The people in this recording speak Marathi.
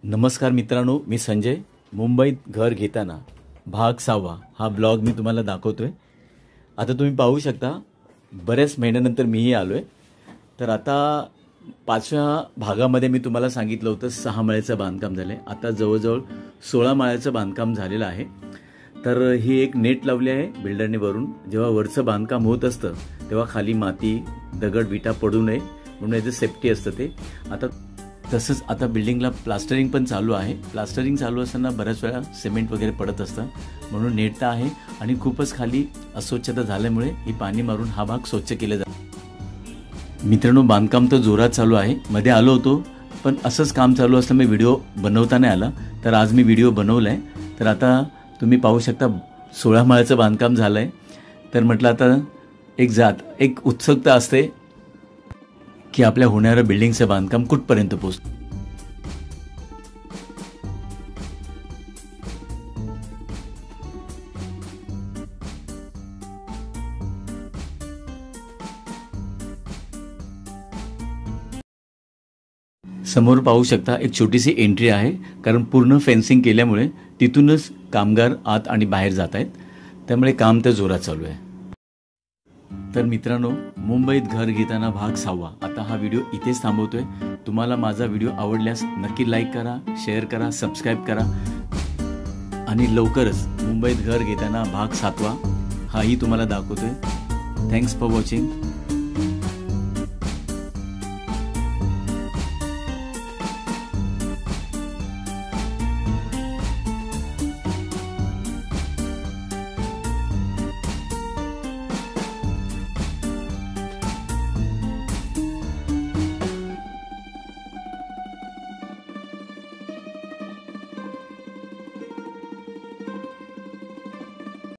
नमस्कार मित्रांनो, मी संजय. मुंबईत घर घेताना भाग 6 हा ब्लॉग मी तुम्हाला दाखवतोय. आता तुम्ही पाहू शकता, बऱ्याच महिन्यानंतर मीही आलो आहे. तर आता 5व्या भागामध्ये मी तुम्हाला सांगितलं होतं 6 माळ्याचं बांधकाम झालं आहे. आता जवळजवळ 16 माळ्याचं बांधकाम झालेलं आहे. तर ही एक नेट लावली आहे बिल्डरने वरून. जेव्हा वरचं बांधकाम होत असतं तेव्हा खाली माती दगड विटा पडू नये म्हणून याचं सेफ्टी असतं ते. आता तसंच आता बिल्डिंगला प्लास्टरिंग पण चालू आहे. प्लास्टरिंग चालू असताना बऱ्याच वेळा सिमेंट वगैरे पडत असतं म्हणून नेट तर आहे. आणि खूपच खाली अस्वच्छता झाल्यामुळे ही पाणी मारून हा भाग स्वच्छ केला जातो. मित्रांनो, बांधकाम तर जोरात चालू आहे. मध्ये आलो होतो पण असंच काम चालू असलं मी व्हिडिओ बनवता नाही आला. तर आज मी व्हिडिओ बनवला आहे. तर आता तुम्ही पाहू शकता 16 माळ्याचं बांधकाम झालं आहे. तर म्हटलं आता एक उत्सुकता असते की आपल्या होणाऱ्या बिल्डिंगचं बांधकाम कुठपर्यंत पोहोचतं. समोर पाहू शकता एक छोटीशी एंट्री आहे, कारण पूर्ण फेन्सिंग केल्यामुळे तिथूनच कामगार आत आणि बाहेर जात आहेत. त्यामुळे काम तर जोरात चालू आहे. तर मित्रांनो, मुंबईत घर घेताना भाग 6 आता हा व्हिडिओ इथेच थांबवतोय. तुम्हाला माझा व्हिडिओ आवडल्यास नक्की लाईक करा, शेअर करा, सबस्क्राईब करा. आणि लवकरच मुंबईत घर घेताना भाग 7 हाही तुम्हाला दाखवतोय. Thanks for watching.